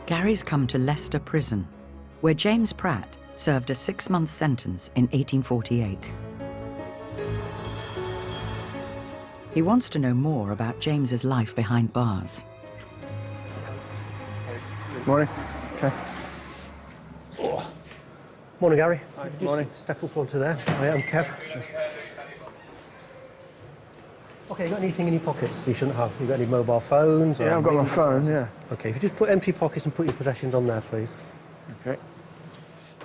Gary's come to Leicester Prison, where James Pratt served a 6-month sentence in 1848. He wants to know more about James's life behind bars. Morning. Okay. Oh. Morning, Gary. Hi. Morning. Step up onto there. Hi, I'm Kev. Sure. Okay, you got anything in your pockets you shouldn't have? You got any mobile phones? Yeah, I've got my phone, yeah. Okay, if you just put empty pockets and put your possessions on there, please. Okay.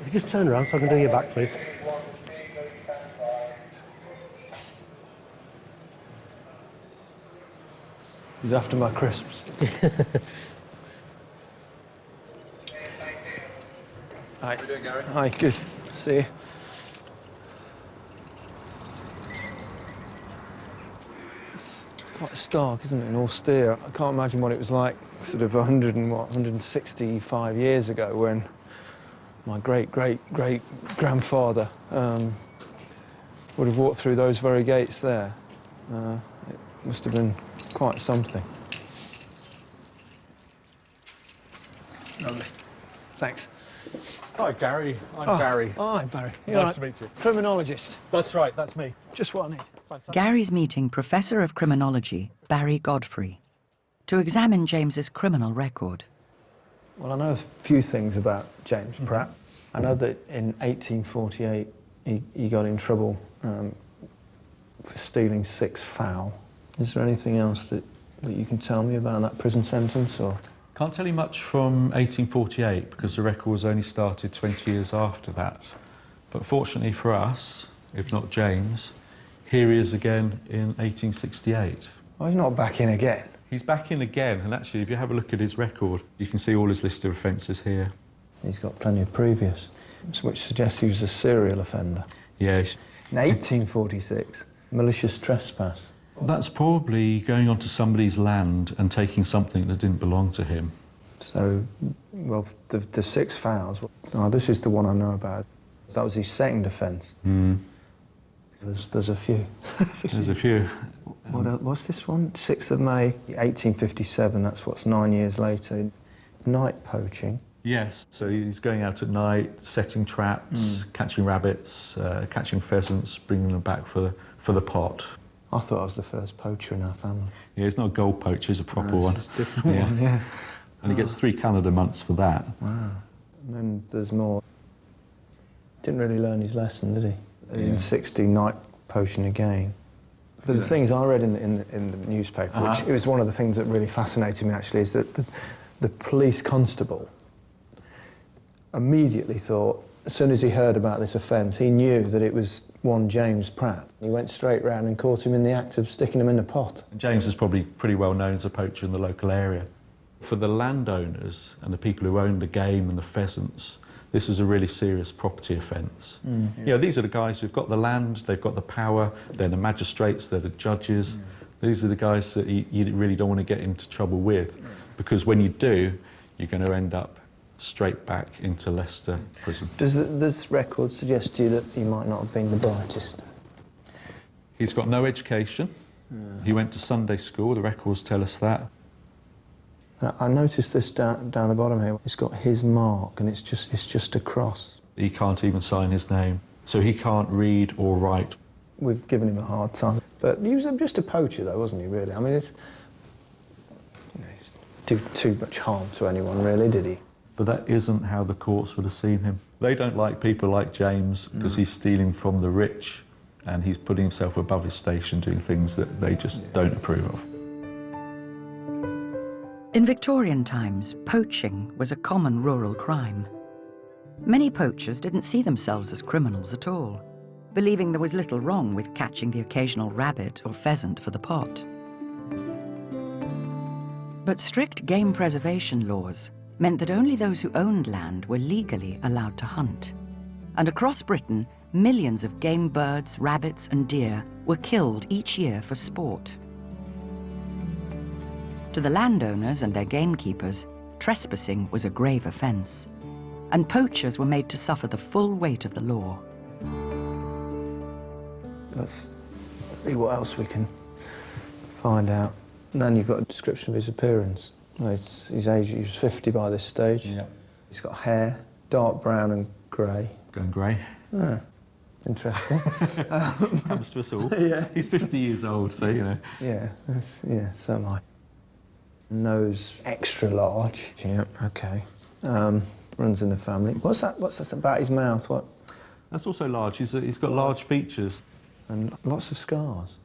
If you just turn around so I can do your back, please. He's after my crisps. Hi. How you doing, Gary? Hi, good. See you. It's quite stark, isn't it, and austere. I can't imagine what it was like sort of 165 years ago when my great-great-great-grandfather would have walked through those very gates there. It must have been quite something. Lovely. Thanks. Hi, Gary. I'm Barry. Hi, Barry. Nice to meet you. Criminologist. That's right, that's me. Just what I need. Fantastic. Gary's meeting Professor of Criminology, Barry Godfrey, to examine James's criminal record. Well, I know a few things about James Pratt. I know that in 1848 he got in trouble for stealing 6 fowl. Is there anything else that you can tell me about that prison sentence, or...? Can't tell you much from 1848 because the record was only started 20 years after that. But fortunately for us, if not James, here he is again in 1868. Oh, he's not back in again? He's back in again, and actually, if you have a look at his record, you can see all his list of offences here. He's got plenty of previous, which suggests he was a serial offender. Yes. In 1846, malicious trespass. That's probably going onto somebody's land and taking something that didn't belong to him. So, well, the 6 fowls, oh, this is the one I know about. That was his second offence. There's a few. There's a few. What's this one? 6th of May, 1857, that's what's 9 years later. Night poaching. Yes, so he's going out at night, setting traps, catching rabbits, catching pheasants, bringing them back for the pot. I thought I was the first poacher in our family. Yeah, he's not a gold poacher, he's a proper one. It's a different one, yeah. And he gets 3 Canada months for that. Wow. And then there's more. Didn't really learn his lesson, did he? Yeah. In 60, night poaching again. The things I read in the newspaper, which it was one of the things that really fascinated me, actually, is that the police constable immediately thought, as soon as he heard about this offence, he knew that it was one James Pratt. He went straight round and caught him in the act of sticking him in a pot. James is probably pretty well known as a poacher in the local area. For the landowners and the people who own the game and the pheasants, this is a really serious property offence. You know, these are the guys who've got the land, they've got the power, they're the magistrates, they're the judges. These are the guys that you really don't want to get into trouble with, because when you do, you're going to end up straight back into Leicester Prison. Does this record suggest to you that he might not have been the brightest? He's got no education. He went to Sunday school, the records tell us that. I noticed this down the bottom here. It's got his mark, and it's just a cross. He can't even sign his name, so he can't read or write. We've given him a hard time, but he was just a poacher, though, wasn't he? Really? I mean, he didn't do too much harm to anyone, really, did he? But that isn't how the courts would have seen him. They don't like people like James because he's stealing from the rich and he's putting himself above his station, doing things that they just don't approve of. In Victorian times, poaching was a common rural crime. Many poachers didn't see themselves as criminals at all, believing there was little wrong with catching the occasional rabbit or pheasant for the pot. But strict game preservation laws meant that only those who owned land were legally allowed to hunt. And across Britain, millions of game birds, rabbits and deer were killed each year for sport. To the landowners and their gamekeepers, trespassing was a grave offence, and poachers were made to suffer the full weight of the law. Let's see what else we can find out. And then you've got a description of his appearance. Well, his age, he was 50 by this stage. Yeah. He's got hair, dark brown and grey. Going grey. Ah, interesting. Comes to us all. Yeah. He's 50 years old, so, you know. Yeah, so am I. Nose extra large. Yeah, okay. Runs in the family. What's that about his mouth? What? That's also large. He's got large features. And lots of scars.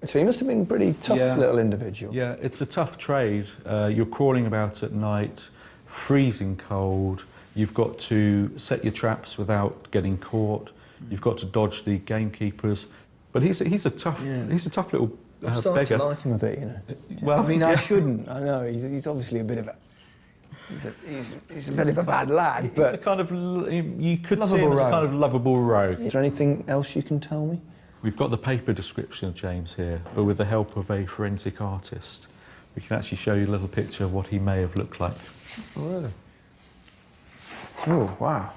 So he must have been a pretty tough Yeah. little individual. Yeah, it's a tough trade. You're crawling about at night, freezing cold. You've got to set your traps without getting caught. You've got to dodge the gamekeepers. But he's a tough little I'm starting beggar. to like him a bit, you know. Well, I mean, yeah. I shouldn't. I know he's obviously a bit of a he's a bit of a bad lad, It's but a kind of you could see Lovable him as a rogue. kind of lovable rogue. is there anything else you can tell me? We've got the paper description of James here, but with the help of a forensic artist, we can actually show you a little picture of what he may have looked like. Oh, really? Oh, wow.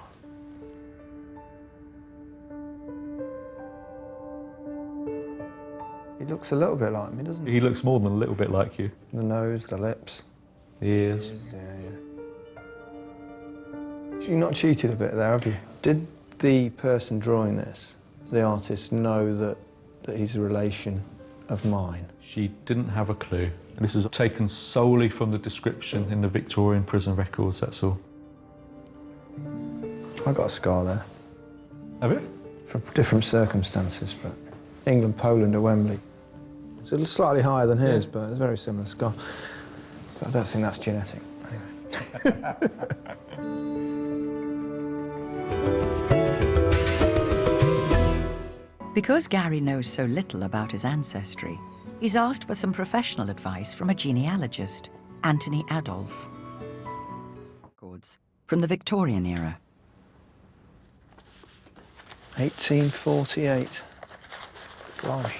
He looks a little bit like me, doesn't he? He looks more than a little bit like you. The nose, the lips. The ears. Yeah. You've not cheated a bit there, have you? Did the person drawing this, the artist, know that he's a relation of mine? She didn't have a clue. This is taken solely from the description in the Victorian prison records, that's all. I got a scar there, Have you? from different circumstances, but England, Poland, or Wembley. It's a little slightly higher than his, but it's a very similar scar. But I don't think that's genetic. Anyway. Because Gary knows so little about his ancestry, he's asked for some professional advice from a genealogist, Anthony Adolph. Records from the Victorian era. 1848. Blimey.